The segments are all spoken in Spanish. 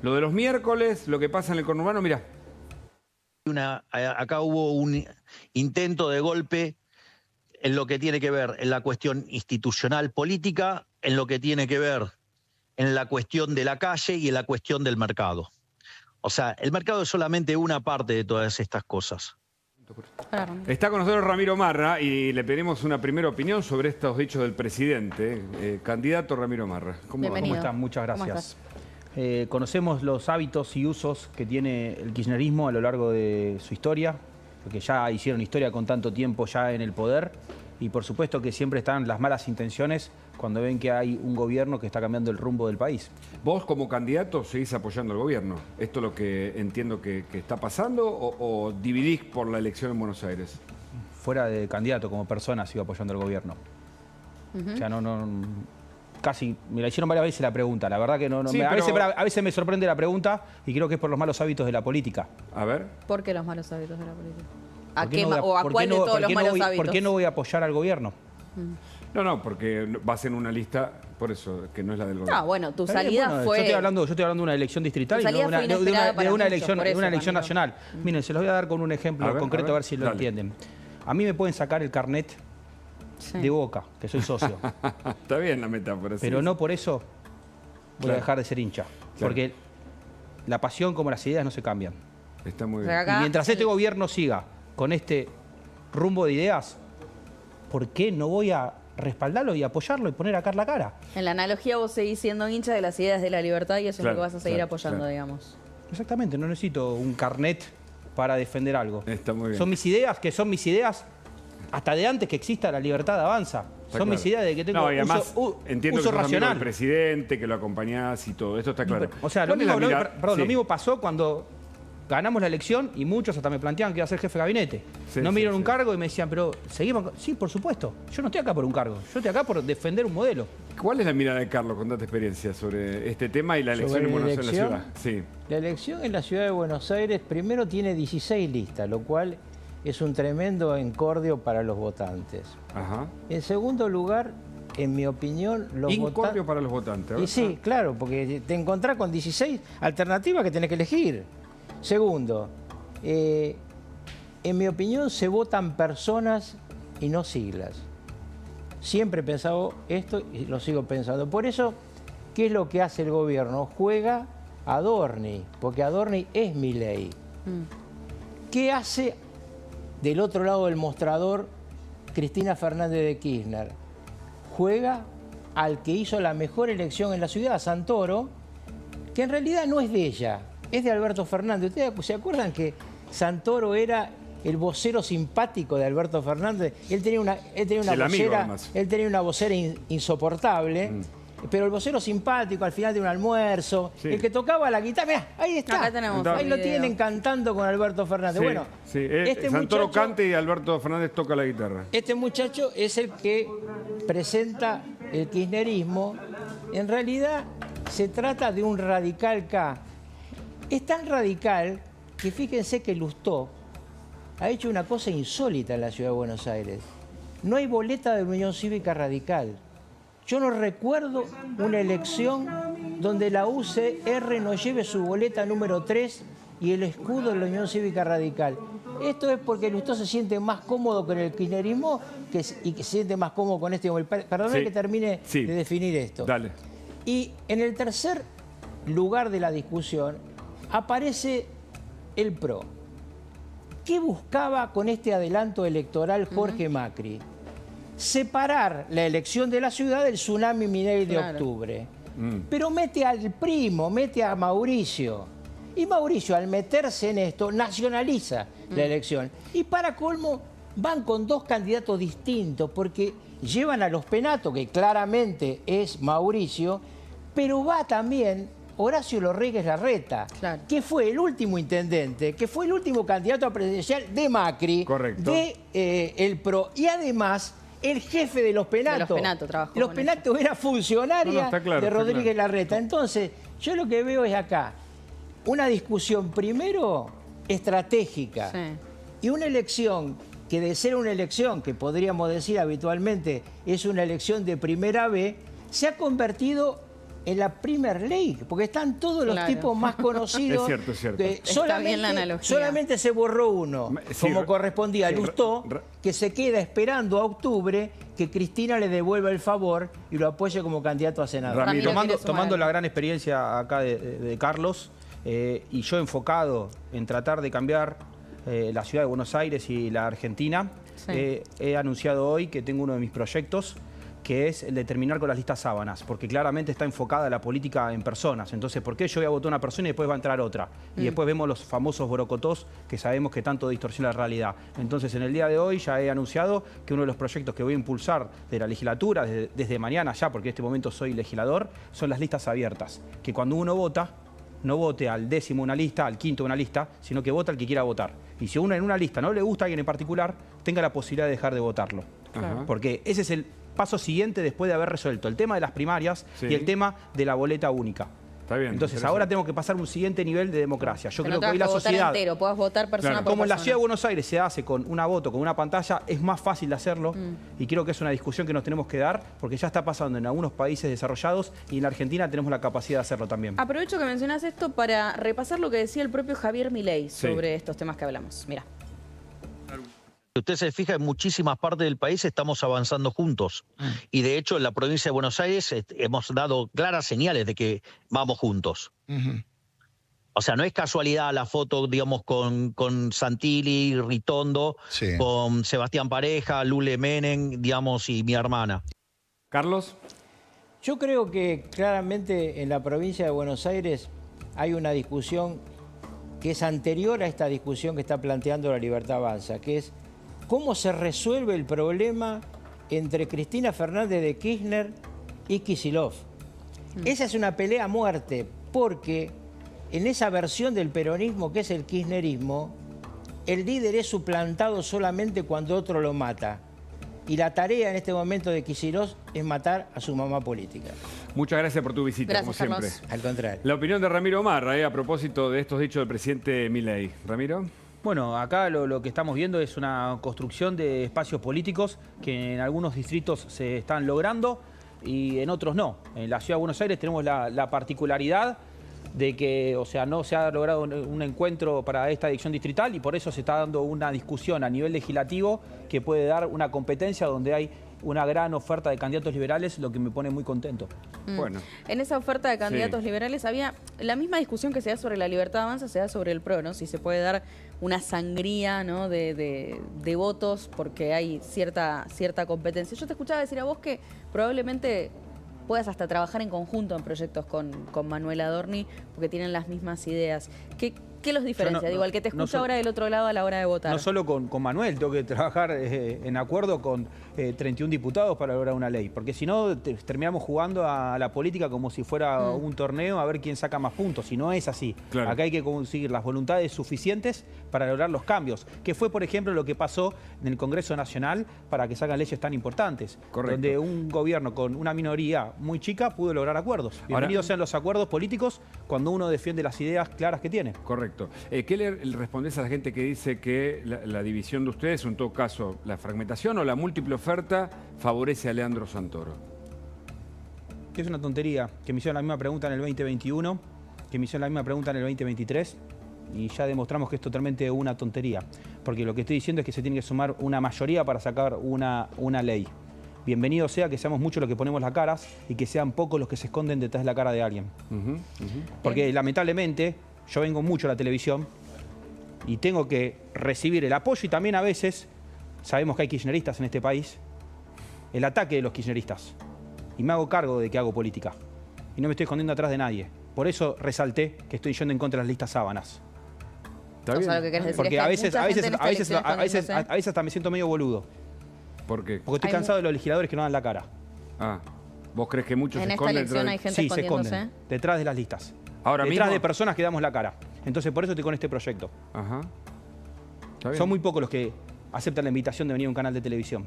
Lo de los miércoles, lo que pasa en el conurbano, mirá. Acá hubo un intento de golpe en lo que tiene que ver en la cuestión institucional política, en lo que tiene que ver en la cuestión de la calle y en la cuestión del mercado. O sea, el mercado es solamente una parte de todas estas cosas. Está con nosotros Ramiro Marra y le pedimos una primera opinión sobre estos dichos del presidente. Candidato Ramiro Marra. ¿Cómo están? Muchas gracias. Conocemos los hábitos y usos que tiene el kirchnerismo a lo largo de su historia, porque ya hicieron historia con tanto tiempo ya en el poder, y por supuesto que siempre están las malas intenciones cuando ven que hay un gobierno que está cambiando el rumbo del país. ¿Vos como candidato seguís apoyando al gobierno? ¿Esto es lo que entiendo que está pasando o dividís por la elección en Buenos Aires? Fuera de candidato, como persona, sigo apoyando al gobierno. O sea, casi, me la hicieron varias veces la pregunta, la verdad que Sí, a veces me sorprende la pregunta y creo que es por los malos hábitos de la política. A ver. ¿Por qué los malos hábitos de la política? ¿A cuál de todos los malos hábitos? ¿Por qué no voy a apoyar al gobierno? No, porque vas en una lista, por eso, que no es la del gobierno. No, bueno, tu salida fue... Yo estoy hablando de una elección distrital y no de una elección nacional. Miren, se los voy a dar con un ejemplo concreto a ver si lo entienden. A mí me pueden sacar el carnet de Boca, que soy socio. Está bien la metáfora. Pero no por eso voy a dejar de ser hincha. Porque la pasión como las ideas no se cambian. Está muy bien. Y mientras este gobierno siga con este rumbo de ideas, ¿por qué no voy a respaldarlo y apoyarlo y poner acá la cara? En la analogía vos seguís siendo hincha de las ideas de la libertad y eso es lo que vas a seguir apoyando, digamos. Exactamente, no necesito un carnet para defender algo. Está muy bien. Son mis ideas, que son mis ideas hasta de antes que exista la libertad avanza. Son mis ideas de que tengo entiendo uso que sos racional. amigo del presidente, que lo acompañás y todo. Esto está claro. O sea, lo mismo pasó cuando ganamos la elección y muchos hasta me planteaban que iba a ser jefe de gabinete. No me dieron un cargo y me decían, pero seguimos. Sí, por supuesto. Yo no estoy acá por un cargo. Yo estoy acá por defender un modelo. ¿Cuál es la mirada de Carlos con tanta experiencia sobre este tema y la elección en Buenos Aires, en la ciudad? Sí. La elección en la ciudad de Buenos Aires primero tiene 16 listas, lo cual es un tremendo encordio para los votantes. Ajá. En segundo lugar, en mi opinión, los votantes... para los votantes. Y sí, claro, porque te encontrás con 16 alternativas que tenés que elegir. Segundo, en mi opinión se votan personas y no siglas. Siempre he pensado esto y lo sigo pensando. Por eso, ¿qué es lo que hace el gobierno? Juega a Adorni, porque Adorni es Milei. ¿Qué hace del otro lado del mostrador Cristina Fernández de Kirchner? Juega al que hizo la mejor elección en la ciudad, Santoro, que en realidad no es de ella, es de Alberto Fernández. ¿Ustedes se acuerdan que Santoro era el vocero simpático de Alberto Fernández? Él tenía una vocera insoportable, pero el vocero simpático al final de un almuerzo, el que tocaba la guitarra, mirá, ahí está. Acá tenemos ahí lo tienen cantando con Alberto Fernández. Bueno, Santoro canta y Alberto Fernández toca la guitarra. Este muchacho es el que presenta el kirchnerismo. En realidad se trata de un radical K. Es tan radical que fíjense que Lustó ha hecho una cosa insólita en la ciudad de Buenos Aires. No hay boleta de la Unión Cívica Radical. Yo no recuerdo una elección donde la UCR no lleve su boleta número 3 y el escudo de la Unión Cívica Radical. Esto es porque Lustó se siente más cómodo con el kirchnerismo y que se siente más cómodo con este... Perdóname que termine de definir esto. Dale. Y en el tercer lugar de la discusión aparece el PRO. ¿Qué buscaba con este adelanto electoral Jorge Macri? Separar la elección de la ciudad del tsunami Milei de octubre. Pero mete al primo, mete a Mauricio. Y Mauricio, al meterse en esto, nacionaliza la elección. Y para colmo, van con dos candidatos distintos, porque llevan a los Penato, que claramente es Mauricio, pero va también Horacio Lorrigues Larreta, que fue el último intendente, que fue el último candidato a presidencial de Macri, el PRO, y además el jefe de los Penato. Los Penato era funcionaria de Rodríguez Larreta. Entonces, yo lo que veo es acá una discusión primero estratégica y una elección que de ser una elección que podríamos decir habitualmente es una elección de primera B, se ha convertido en la Premier League, porque están todos los tipos más conocidos. Es cierto, es cierto. Está bien la analogía. Solamente se borró uno, Sí, como correspondía a Lustó, que se queda esperando a octubre que Cristina le devuelva el favor y lo apoye como candidato a senador. Ramiro, Tomando la gran experiencia acá de Carlos, y yo enfocado en tratar de cambiar la ciudad de Buenos Aires y la Argentina, he anunciado hoy que tengo uno de mis proyectos, que es el de terminar con las listas sábanas, porque claramente está enfocada la política en personas. Entonces, ¿por qué yo voy a votar una persona y después va a entrar otra? Y después vemos los famosos borocotós que sabemos que tanto distorsiona la realidad. Entonces, en el día de hoy ya he anunciado que uno de los proyectos que voy a impulsar de la legislatura, desde mañana ya, porque en este momento soy legislador, son las listas abiertas. Que cuando uno vota, no vote al 10º una lista, al 5º una lista, sino que vote al que quiera votar. Y si uno en una lista no le gusta a alguien en particular, tenga la posibilidad de dejar de votarlo. Ajá. Porque ese es el paso siguiente después de haber resuelto el tema de las primarias y el tema de la boleta única. Está bien. Entonces ahora tenemos que pasar un siguiente nivel de democracia. Yo creo que hoy la votar sociedad, entero, puedas votar persona por como en la persona. Ciudad de Buenos Aires se hace con una voto, con una pantalla, es más fácil de hacerlo y creo que es una discusión que nos tenemos que dar porque ya está pasando en algunos países desarrollados y en la Argentina tenemos la capacidad de hacerlo también. Aprovecho que mencionas esto para repasar lo que decía el propio Javier Milei sobre estos temas que hablamos. Mira. Si usted se fija, en muchísimas partes del país estamos avanzando juntos. Y de hecho, en la provincia de Buenos Aires hemos dado claras señales de que vamos juntos. O sea, no es casualidad la foto, digamos, con Santilli, Ritondo, con Sebastián Pareja, Lule Menem, digamos, y mi hermana. Carlos. Yo creo que claramente en la provincia de Buenos Aires hay una discusión que es anterior a esta discusión que está planteando La Libertad Avanza, que es cómo se resuelve el problema entre Cristina Fernández de Kirchner y Kicillof. Esa es una pelea a muerte, porque en esa versión del peronismo que es el kirchnerismo, el líder es suplantado solamente cuando otro lo mata. Y la tarea en este momento de Kicillof es matar a su mamá política. Muchas gracias por tu visita, Gracias, como Carlos. siempre. Al contrario. La opinión de Ramiro Marra, a propósito de estos dichos del presidente Milei. Ramiro. Bueno, acá lo que estamos viendo es una construcción de espacios políticos que en algunos distritos se están logrando y en otros no. En la Ciudad de Buenos Aires tenemos la particularidad de que, o sea, no se ha logrado un encuentro para esta elección distrital y por eso se está dando una discusión a nivel legislativo que puede dar una competencia donde hay una gran oferta de candidatos liberales, lo que me pone muy contento. Bueno. En esa oferta de candidatos liberales había la misma discusión que se da sobre La Libertad Avanza, se da sobre el PRO, ¿no? Si se puede dar una sangría, ¿no? de votos porque hay cierta competencia. Yo te escuchaba decir a vos que probablemente puedas hasta trabajar en conjunto en proyectos con Manuel Adorni porque tienen las mismas ideas. ¿Qué los diferencia? Digo, al que te escucha ahora del otro lado a la hora de votar. No solo con Manuel, tengo que trabajar en acuerdo con 31 diputados para lograr una ley, porque si no terminamos jugando a la política como si fuera un torneo a ver quién saca más puntos, y no es así. Claro. Acá hay que conseguir las voluntades suficientes para lograr los cambios, que fue, por ejemplo, lo que pasó en el Congreso Nacional para que salgan leyes tan importantes, donde un gobierno con una minoría muy chica pudo lograr acuerdos. Bienvenidos sean los acuerdos políticos cuando uno defiende las ideas claras que tiene. Correcto. ¿Qué le respondés a la gente que dice que la división de ustedes, o en todo caso la fragmentación o la múltiple oferta, favorece a Leandro Santoro? Que es una tontería, que me hicieron la misma pregunta en el 2021, que me hicieron la misma pregunta en el 2023, y ya demostramos que es totalmente una tontería, porque lo que estoy diciendo es que se tiene que sumar una mayoría para sacar una ley. Bienvenido sea que seamos muchos los que ponemos las caras y que sean pocos los que se esconden detrás de la cara de alguien. Porque lamentablemente yo vengo mucho a la televisión y tengo que recibir el apoyo y también a veces, sabemos que hay kirchneristas en este país, el ataque de los kirchneristas. Y me hago cargo de que hago política. Y no me estoy escondiendo atrás de nadie. Por eso resalté que estoy yendo en contra de las listas sábanas. ¿Está bien? O sea, lo que querés decir Porque es que a hay veces mucha gente en esta elección escondiéndose. a veces hasta me siento medio boludo. ¿Por qué? Porque estoy cansado de los legisladores que no dan la cara. Ah, ¿vos crees que muchos En se esta esconden? elección hay gente Sí, se escondiéndose. esconden. Detrás de las listas. Ahora detrás mismo- de personas que damos la cara. Entonces por eso estoy con este proyecto. Ajá. Está bien. Son muy pocos los que aceptan la invitación de venir a un canal de televisión.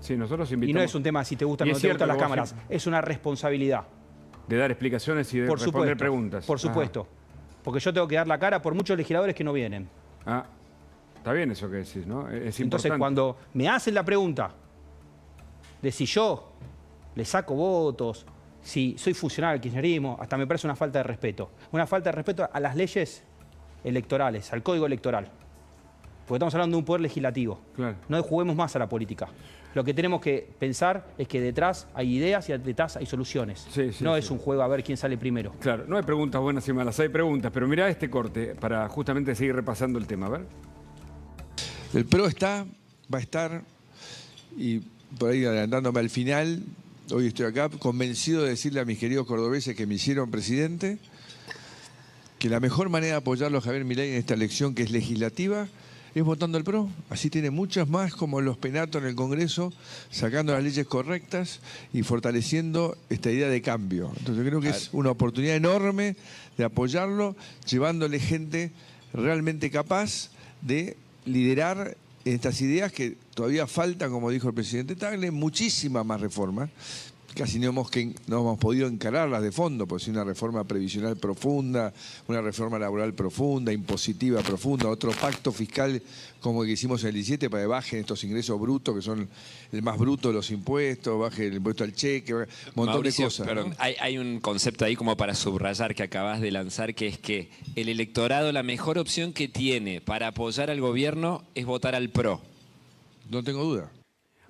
Sí, nosotros Y invitamos. no es un tema si te gustan Y o es no te cierto gustan las que vos cámaras. Es una responsabilidad. de dar explicaciones y de Por responder supuesto. preguntas. Por supuesto. Porque yo tengo que dar la cara por muchos legisladores que no vienen. Ah, está bien eso que decís, ¿no? Es Entonces, importante. cuando me hacen la pregunta de si yo le saco votos, si soy funcional al kirchnerismo, hasta me parece una falta de respeto. Una falta de respeto a las leyes electorales, al código electoral. Porque estamos hablando de un poder legislativo. Claro. No juguemos más a la política. Lo que tenemos que pensar es que detrás hay ideas y detrás hay soluciones. No es un juego a ver quién sale primero. Claro, no hay preguntas buenas y malas, hay preguntas. Pero mirá este corte para justamente seguir repasando el tema. A ver. El PRO va a estar, y por ahí adelantándome al final, hoy estoy acá convencido de decirle a mis queridos cordobeses que me hicieron presidente que la mejor manera de apoyarlo a Javier Milei en esta elección que es legislativa es votando al PRO. Así tiene muchas más como los penatos en el Congreso, sacando las leyes correctas y fortaleciendo esta idea de cambio. Entonces yo creo que es una oportunidad enorme de apoyarlo, llevándole gente realmente capaz de liderar estas ideas que todavía faltan, como dijo el presidente Tagle, muchísimas más reformas. Casi no hemos podido encararlas de fondo, pues una reforma previsional profunda, una reforma laboral profunda, impositiva profunda, otro pacto fiscal como el que hicimos en el 17 para que bajen estos ingresos brutos, que son el más bruto de los impuestos, baje el impuesto al cheque, un montón Mauricio, de cosas. Perdón, ¿no? hay un concepto ahí como para subrayar que acabas de lanzar, que es que el electorado, la mejor opción que tiene para apoyar al gobierno es votar al PRO. No tengo duda.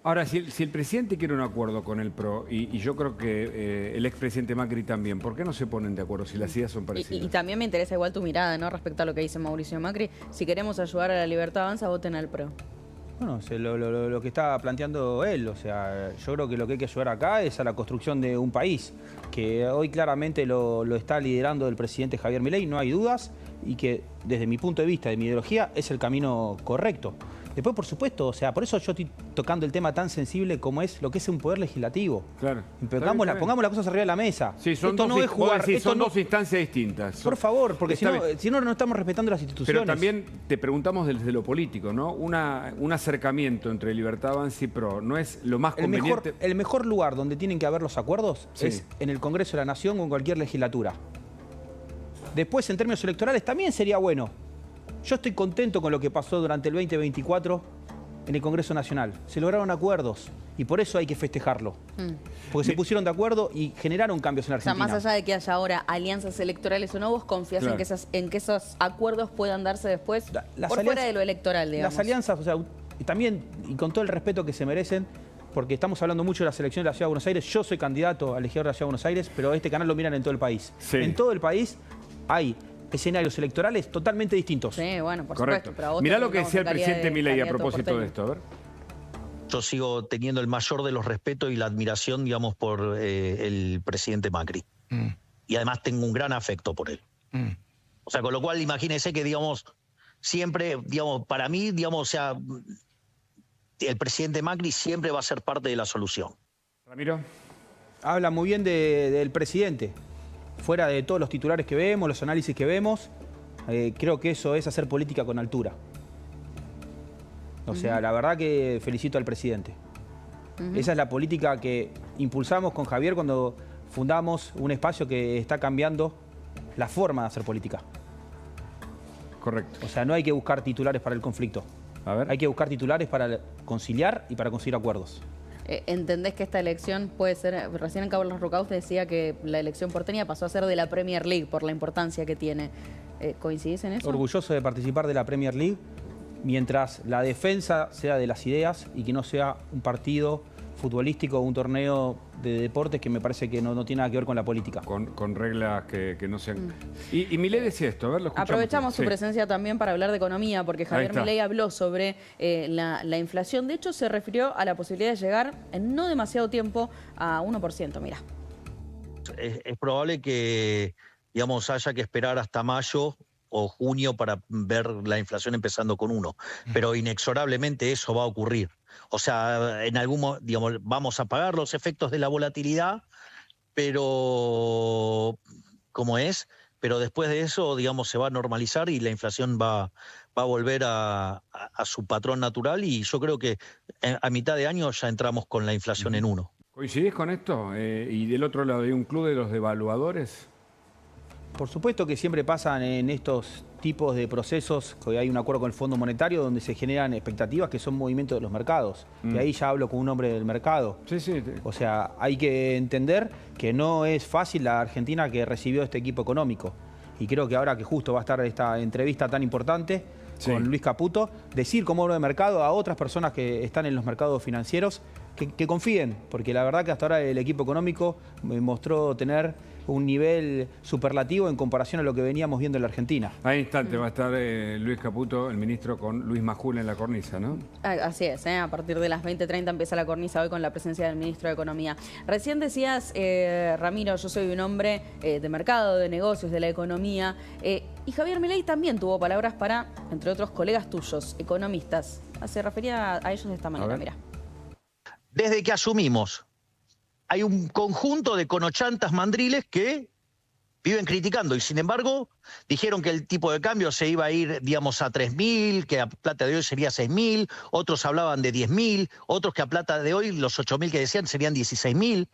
Ahora, si el presidente quiere un acuerdo con el PRO, y yo creo que el expresidente Macri también, ¿por qué no se ponen de acuerdo si las ideas son parecidas? Y también me interesa igual tu mirada, ¿no? Respecto a lo que dice Mauricio Macri. Si queremos ayudar a la libertad avanza, voten al PRO. Bueno, lo que está planteando él, o sea, yo creo que lo que hay que ayudar acá es a la construcción de un país, que hoy claramente lo está liderando el presidente Javier Milei, no hay dudas, y que desde mi punto de vista, de mi ideología, es el camino correcto. Después, por supuesto, o sea, por eso yo estoy tocando el tema tan sensible como es lo que es un poder legislativo. Claro. Pongamos las cosas arriba de la mesa. Sí, son esto dos, no es jugar. son dos instancias distintas. Por favor, porque si no, no estamos respetando las instituciones. Pero también te preguntamos desde lo político, ¿no? Un acercamiento entre Libertad Avanza y PRO, ¿no es lo más conveniente? El mejor lugar donde tienen que haber los acuerdos es en el Congreso de la Nación o en cualquier legislatura. Después, en términos electorales, también sería bueno. Yo estoy contento con lo que pasó durante el 2024 en el Congreso Nacional. Se lograron acuerdos y por eso hay que festejarlo. Porque se pusieron de acuerdo y generaron cambios en la Argentina. O sea, más allá de que haya ahora alianzas electorales o no, vos confías en que esos acuerdos puedan darse después por fuera de lo electoral, digamos. Las alianzas, o sea, y también, y con todo el respeto que se merecen, porque estamos hablando mucho de las elecciones de la Ciudad de Buenos Aires. Yo soy candidato a legislador de la Ciudad de Buenos Aires, pero este canal lo miran en todo el país. En todo el país hay escenarios electorales totalmente distintos. Sí, bueno, por Correcto. supuesto. Pero a vos mirá lo que decía el presidente Milei a propósito porteño. de esto, a ver. Yo sigo teniendo el mayor de los respetos y la admiración, digamos, por el presidente Macri. Y además tengo un gran afecto por él. O sea, con lo cual imagínense que, digamos, siempre, digamos, para mí, digamos, o sea, el presidente Macri siempre va a ser parte de la solución. Ramiro. Habla muy bien del presidente. Fuera de todos los titulares que vemos, los análisis que vemos, creo que eso es hacer política con altura. O sea, la verdad que felicito al presidente. Esa es la política que impulsamos con Javier cuando fundamos un espacio que está cambiando la forma de hacer política. Correcto. O sea, no hay que buscar titulares para el conflicto. A ver. Hay que buscar titulares para conciliar y para conseguir acuerdos. ¿Entendés que esta elección puede ser, recién en Carlos Rucauz decía que la elección porteña pasó a ser de la Premier League por la importancia que tiene? ¿Coincidís en eso? Orgulloso de participar de la Premier League, mientras la defensa sea de las ideas y que no sea un partido futbolístico o un torneo de deportes que me parece que no tiene nada que ver con la política. Con reglas que no sean... Y Milei decía esto, a ver, lo escuchamos. Aprovechamos su presencia también para hablar de economía, porque Javier Milei habló sobre la inflación. De hecho, se refirió a la posibilidad de llegar en no demasiado tiempo a 1%. Mira. Es probable que, digamos, haya que esperar hasta mayo o junio para ver la inflación empezando con 1. Pero inexorablemente eso va a ocurrir. O sea, en algún momento, digamos, vamos a pagar los efectos de la volatilidad, pero como es, pero después de eso, digamos, se va a normalizar y la inflación va a volver a su patrón natural, y yo creo que a mitad de año ya entramos con la inflación en 1. ¿Coincidís con esto? ¿Y del otro lado hay un club de los devaluadores? Por supuesto que siempre pasan en estos tipos de procesos que hay un acuerdo con el Fondo Monetario donde se generan expectativas que son movimientos de los mercados. Y ahí ya hablo con un hombre del mercado. Sí, sí. O sea, hay que entender que no es fácil la Argentina que recibió este equipo económico. Y creo que ahora que justo va a estar esta entrevista tan importante con Luis Caputo, decir como hombre de mercado a otras personas que están en los mercados financieros que confíen, porque la verdad que hasta ahora el equipo económico mostró tener un nivel superlativo en comparación a lo que veníamos viendo en la Argentina. A instante va a estar Luis Caputo, el ministro, con Luis Majul en la cornisa, ¿no? Así es, a partir de las 20:30 empieza la cornisa hoy con la presencia del ministro de Economía. Recién decías, Ramiro, yo soy un hombre de mercado, de negocios, de la economía, y Javier Milei también tuvo palabras para, entre otros, colegas tuyos, economistas. Se refería a ellos de esta manera, mira. Desde que asumimos, hay un conjunto de conochantas mandriles que viven criticando y sin embargo dijeron que el tipo de cambio se iba a ir, digamos, a 3.000, que a plata de hoy sería 6.000, otros hablaban de 10.000, otros que a plata de hoy los 8.000 que decían serían 16.000.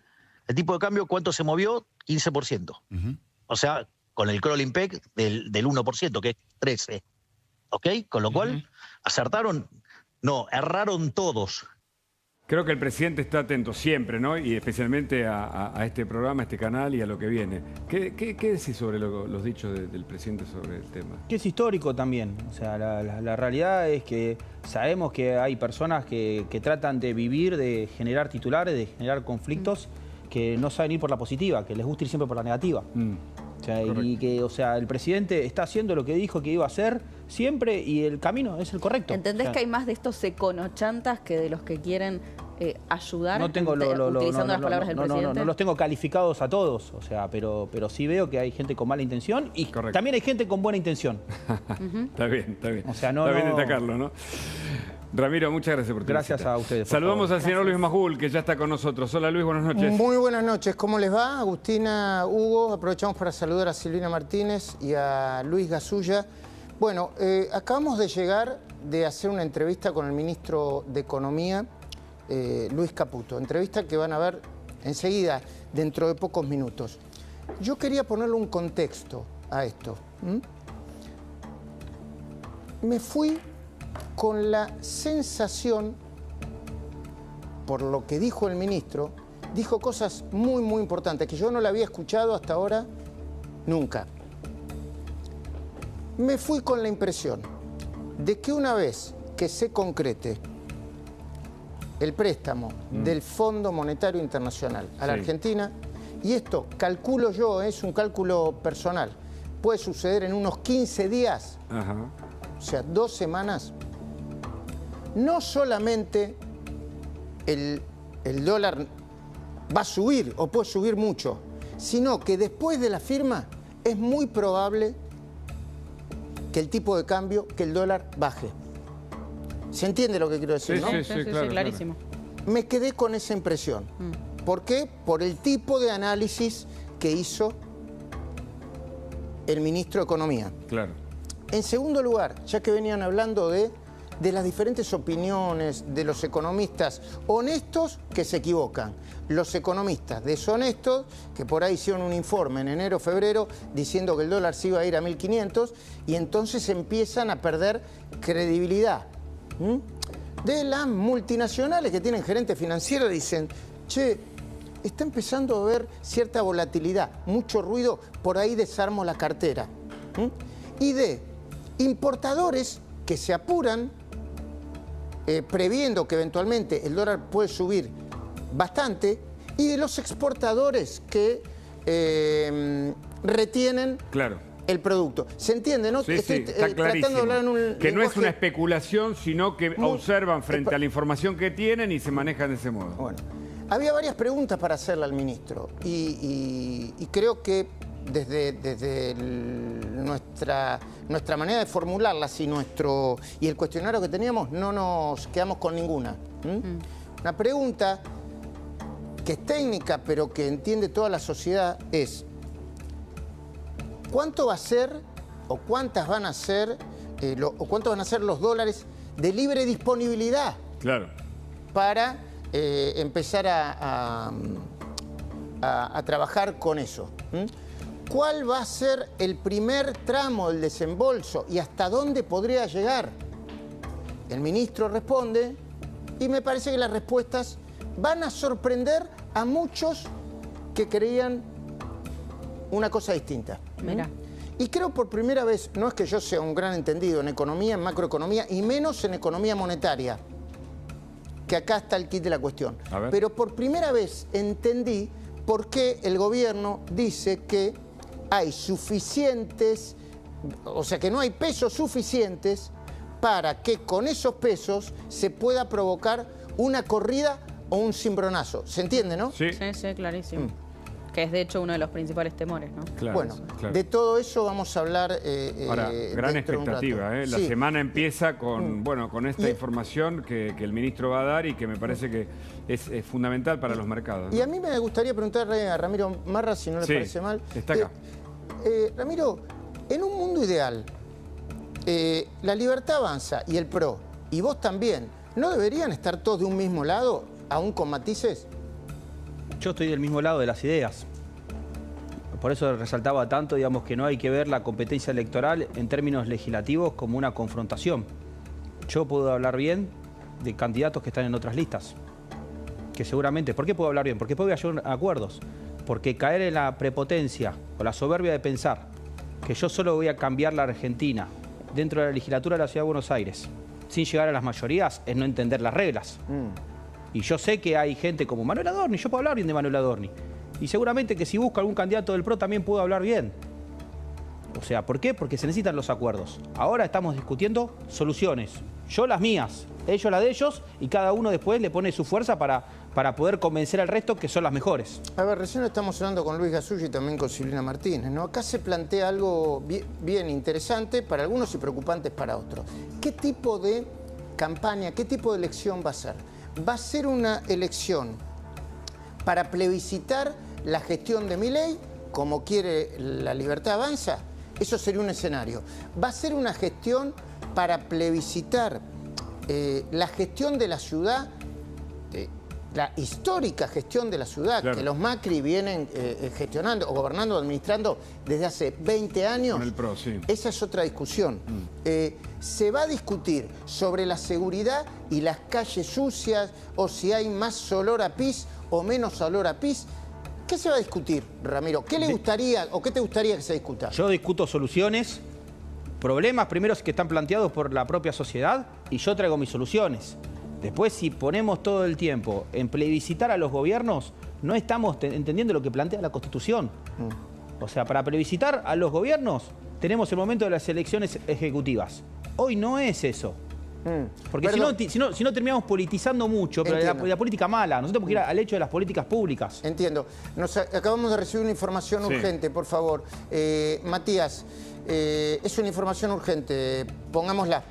El tipo de cambio, ¿cuánto se movió? 15%. O sea, con el crawling peg del 1%, que es 13%. ¿Ok? Con lo cual, ¿acertaron? No, erraron todos. Creo que el presidente está atento siempre, ¿no? Y especialmente a este programa, a este canal y a lo que viene. ¿Qué decís sobre los dichos del presidente sobre el tema? Que es histórico también. O sea, la realidad es que sabemos que hay personas que tratan de vivir, de generar titulares, de generar conflictos, que no saben ir por la positiva, que les gusta ir siempre por la negativa. O sea, y que, o sea, el presidente está haciendo lo que dijo que iba a hacer siempre y el camino es el correcto. ¿Entendés que hay más de estos econochantas que de los que quieren ayudar? No tengo utilizando las palabras del presidente. No los tengo calificados a todos, o sea, pero sí veo que hay gente con mala intención y también hay gente con buena intención. Está bien, está bien. O sea, está bien destacarlo, ¿no? Ramiro, muchas gracias por tu Gracias visita. a ustedes. Saludamos al señor Luis Majul, que ya está con nosotros. Hola Luis, buenas noches. Muy buenas noches, ¿cómo les va? Agustina, Hugo, aprovechamos para saludar a Silvina Martínez y a Luis Gasulla. Bueno, acabamos de llegar de hacer una entrevista con el ministro de Economía, Luis Caputo. Entrevista que van a ver enseguida, dentro de pocos minutos. Yo quería ponerle un contexto a esto. Me fui con la sensación, por lo que dijo el ministro, dijo cosas muy, muy importantes que yo no la había escuchado hasta ahora nunca. Me fui con la impresión de que una vez que se concrete el préstamo del Fondo Monetario Internacional a la Argentina, y esto calculo yo, es un cálculo personal, puede suceder en unos 15 días, o sea, 2 semanas, no solamente el dólar va a subir o puede subir mucho, sino que después de la firma es muy probable que el tipo de cambio, que el dólar baje. ¿Se entiende lo que quiero decir, no? Sí, claro, clarísimo. Me quedé con esa impresión. ¿Por qué? Por el tipo de análisis que hizo el ministro de Economía. Claro. En segundo lugar, ya que venían hablando de las diferentes opiniones de los economistas honestos que se equivocan, los economistas deshonestos que por ahí hicieron un informe en enero, febrero, diciendo que el dólar se iba a ir a 1.500 y entonces empiezan a perder credibilidad. De las multinacionales que tienen gerente financiero dicen, che, está empezando a haber cierta volatilidad, mucho ruido, por ahí desarmo la cartera. Y de importadores que se apuran, previendo que eventualmente el dólar puede subir bastante, y de los exportadores que retienen el producto. ¿Se entiende, no? Sí, está clarísimo. Tratando de hablar en un que no es lenguaje... una especulación, sino que observan frente a la información que tienen y se manejan de ese modo. Bueno, había varias preguntas para hacerle al ministro y creo que desde nuestra manera de formularlas y el cuestionario que teníamos no nos quedamos con ninguna. Una pregunta que es técnica pero que entiende toda la sociedad es ¿cuánto va a ser o cuántas van a ser o cuántos van a ser los dólares de libre disponibilidad para empezar a trabajar con eso? ¿Cuál va a ser el primer tramo del desembolso y hasta dónde podría llegar? El ministro responde y me parece que las respuestas van a sorprender a muchos que creían una cosa distinta. Mira. Y creo por primera vez, no es que yo sea un gran entendido en economía, en macroeconomía y menos en economía monetaria, que acá está el kit de la cuestión. Pero por primera vez entendí por qué el gobierno dice que hay suficientes, o sea que no hay pesos suficientes para que con esos pesos se pueda provocar una corrida o un cimbronazo. ¿Se entiende, no? Sí, sí, clarísimo. Que es de hecho uno de los principales temores, ¿no? Claro, bueno, de todo eso vamos a hablar. Ahora, gran expectativa, ¿eh? La Sí. semana empieza con, bueno, con esta información que el ministro va a dar y que me parece que es fundamental para los mercados, ¿no? Y a mí me gustaría preguntarle a Ramiro Marra, si no le parece mal. Está acá. Ramiro, en un mundo ideal, la Libertad Avanza y el PRO, y vos también, ¿no deberían estar todos de un mismo lado, aún con matices? Yo estoy del mismo lado de las ideas. Por eso resaltaba tanto, digamos, que no hay que ver la competencia electoral en términos legislativos como una confrontación. Yo puedo hablar bien de candidatos que están en otras listas. Que seguramente, ¿por qué puedo hablar bien? Porque puedo llegar a acuerdos. Porque caer en la prepotencia o la soberbia de pensar que yo solo voy a cambiar la Argentina dentro de la legislatura de la Ciudad de Buenos Aires sin llegar a las mayorías es no entender las reglas. Y yo sé que hay gente como Manuel Adorni, yo puedo hablar bien de Manuel Adorni. Y seguramente que si busco algún candidato del PRO también puedo hablar bien. O sea, ¿por qué? Porque se necesitan los acuerdos. Ahora estamos discutiendo soluciones. Yo las mías, ellos las de ellos, y cada uno después le pone su fuerza para poder convencer al resto que son las mejores. A ver, recién estamos hablando con Luis Gasulla y también con Silvina Martínez, ¿no? Acá se plantea algo bien interesante para algunos y preocupante para otros. ¿Qué tipo de campaña, qué tipo de elección va a ser? ¿Va a ser una elección para plebiscitar la gestión de Milei, como quiere la Libertad Avanza? Eso sería un escenario. ¿Va a ser una gestión para plebiscitar la gestión de la ciudad, la histórica gestión de la ciudad, claro, que los Macri vienen gestionando o gobernando o administrando desde hace 20 años? Con el PRO, sí. Esa es otra discusión. Se va a discutir sobre la seguridad y las calles sucias, o si hay más olor a pis o menos olor a pis. ¿Qué se va a discutir, Ramiro? ¿Qué le gustaría o qué te gustaría que se discuta? Yo discuto soluciones, problemas primeros que están planteados por la propia sociedad, y yo traigo mis soluciones. Después, si ponemos todo el tiempo en plebiscitar a los gobiernos, no estamos entendiendo lo que plantea la Constitución. O sea, para plebiscitar a los gobiernos tenemos el momento de las elecciones ejecutivas. Hoy no es eso. Porque si no terminamos politizando mucho, pero la política mala. Nosotros tenemos que ir al hecho de las políticas públicas. Entiendo. Acabamos de recibir una información urgente, por favor. Matías, es una información urgente. Pongámosla.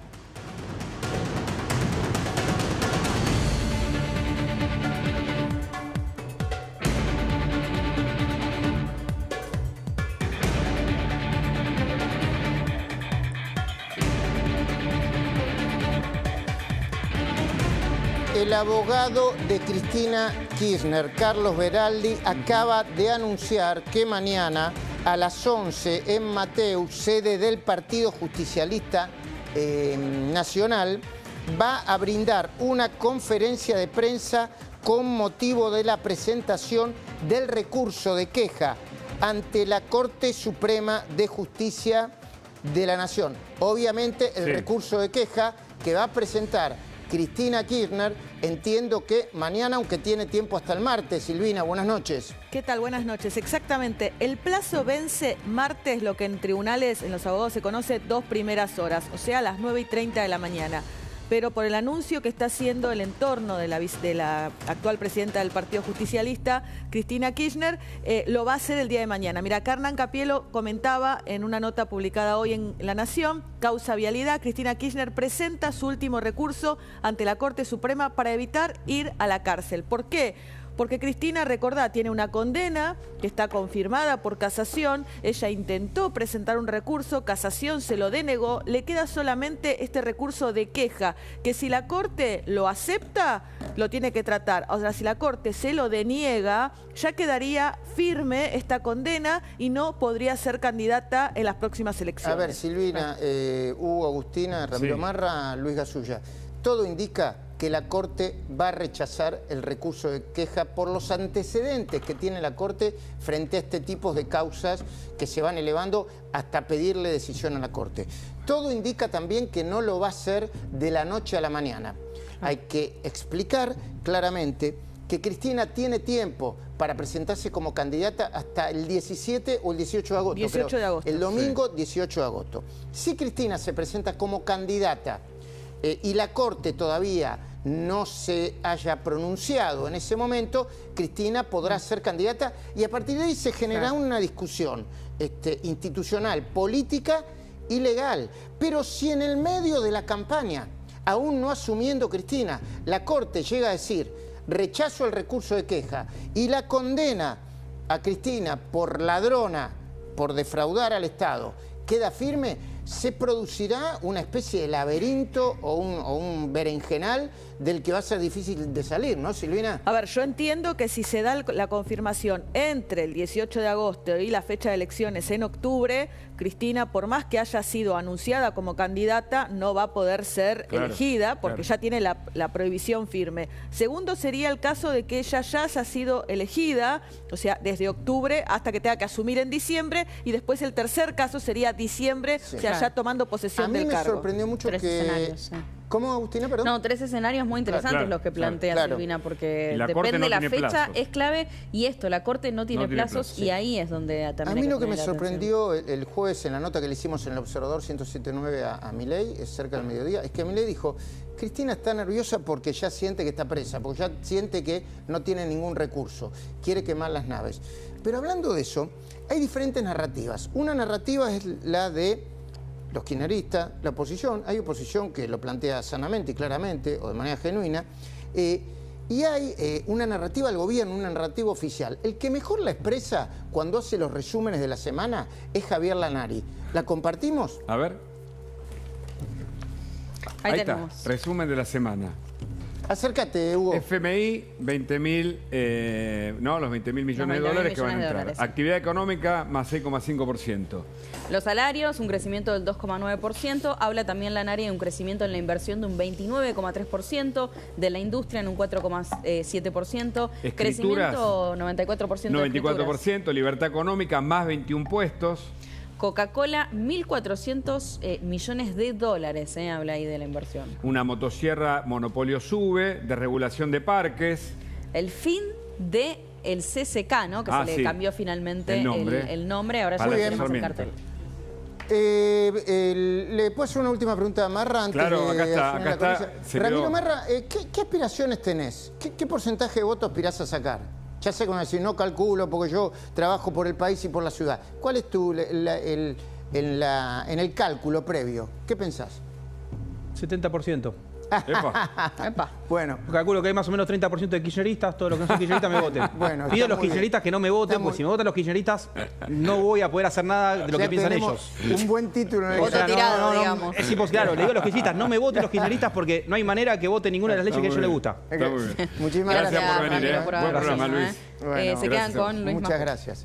El abogado de Cristina Kirchner, Carlos Beraldi, acaba de anunciar que mañana a las 11 en Mateu, sede del Partido Justicialista Nacional, va a brindar una conferencia de prensa con motivo de la presentación del recurso de queja ante la Corte Suprema de Justicia de la Nación. Obviamente el recurso de queja que va a presentar Cristina Kirchner, entiendo que mañana, aunque tiene tiempo hasta el martes. Silvina, buenas noches. ¿Qué tal? Buenas noches. Exactamente. El plazo vence martes, lo que en tribunales, en los abogados se conoce 2 primeras horas, o sea, a las 9:30 de la mañana. Pero por el anuncio que está haciendo el entorno de la actual presidenta del Partido Justicialista, Cristina Kirchner, lo va a hacer el día de mañana. Mira, Hernán Capielo comentaba en una nota publicada hoy en La Nación, causa vialidad, Cristina Kirchner presenta su último recurso ante la Corte Suprema para evitar ir a la cárcel. ¿Por qué? Porque Cristina, recordá, tiene una condena que está confirmada por casación. Ella intentó presentar un recurso, casación se lo denegó. Le queda solamente este recurso de queja, que si la Corte lo acepta, lo tiene que tratar. O sea, si la Corte se lo deniega, ya quedaría firme esta condena y no podría ser candidata en las próximas elecciones. A ver, Silvina, Hugo, Agustina, Ramiro Marra, Luis Gasulla, todo indica que la Corte va a rechazar el recurso de queja por los antecedentes que tiene la Corte frente a este tipo de causas que se van elevando hasta pedirle decisión a la Corte. Todo indica también que no lo va a hacer de la noche a la mañana. Hay que explicar claramente que Cristina tiene tiempo para presentarse como candidata hasta el 17 o el 18 de agosto. 18 de agosto. El domingo 18 de agosto. Si Cristina se presenta como candidata y la Corte todavía no se haya pronunciado en ese momento, Cristina podrá ser candidata y a partir de ahí se genera una discusión institucional, política y legal. Pero si en el medio de la campaña, aún no asumiendo Cristina, la Corte llega a decir rechazo el recurso de queja y la condena a Cristina por ladrona, por defraudar al Estado, queda firme, se producirá una especie de laberinto o un berenjenal del que va a ser difícil de salir, ¿no, Silvina? A ver, yo entiendo que si se da la confirmación entre el 18 de agosto y la fecha de elecciones en octubre, Cristina, por más que haya sido anunciada como candidata, no va a poder ser elegida porque ya tiene la prohibición firme. Segundo sería el caso de que ella ya haya sido elegida, o sea, desde octubre hasta que tenga que asumir en diciembre, y después el tercer caso sería diciembre, o sea, ya tomando posesión del cargo. A mí me sorprendió mucho que... ¿Cómo, Agustina, perdón? No, 3 escenarios muy interesantes los que plantea Silvina, porque depende de la fecha, es clave, y esto, la Corte no tiene plazos, y ahí es donde también a mí lo que me sorprendió el jueves en la nota que le hicimos en el Observador 107.9 a Milei, es cerca del mediodía, es que Milei dijo, Cristina está nerviosa porque ya siente que está presa, porque ya siente que no tiene ningún recurso, quiere quemar las naves. Pero hablando de eso, hay diferentes narrativas. Una narrativa es la de los kirchneristas, la oposición. Hay oposición que lo plantea sanamente y claramente, o de manera genuina, y hay una narrativa del gobierno, una narrativa oficial. El que mejor la expresa cuando hace los resúmenes de la semana es Javier Lanari. ¿La compartimos? A ver. Ahí está, resumen de la semana. Acércate, Hugo. FMI, 20.000, no, los 20.000 millones de dólares que van a entrar. Actividad económica, más 6,5%. Los salarios, un crecimiento del 2,9%. Habla también Lanari de un crecimiento en la inversión de un 29,3%, de la industria en un 4,7%. Crecimiento 94%. 94%, libertad económica, más 21 puestos. Coca-Cola, 1.400 millones de dólares, habla ahí de la inversión. Una motosierra, monopolio sube, desregulación de parques. El fin de el CCK, ¿no? Que se le cambió finalmente el nombre, ahora ya lo tenemos en cartel. ¿Le puedo hacer una última pregunta a Marra? Antes claro, de acá está. Ramiro Marra, ¿qué aspiraciones tenés? ¿Qué porcentaje de votos aspirás a sacar? Ya sé que van a decir, no calculo porque yo trabajo por el país y por la ciudad. ¿Cuál es en el cálculo previo? ¿Qué pensás? 70%. Epa. Bueno. Calculo que hay más o menos 30% de kirchneristas, todos los que no son kirchneristas me voten. Bueno, pido a los kirchneristas que no me voten, porque si me votan los kirchneristas no voy a poder hacer nada de lo que piensan ellos. Un buen título en el voto tirado, digamos. Es imposible, claro, le digo a los kirchneristas, no me voten los kirchneristas porque no hay manera que voten ninguna de las leyes que a ellos les gusta. Muchísimas gracias por venir, por buen programa, Luis. Bueno, se quedan con Luis. Muchas gracias.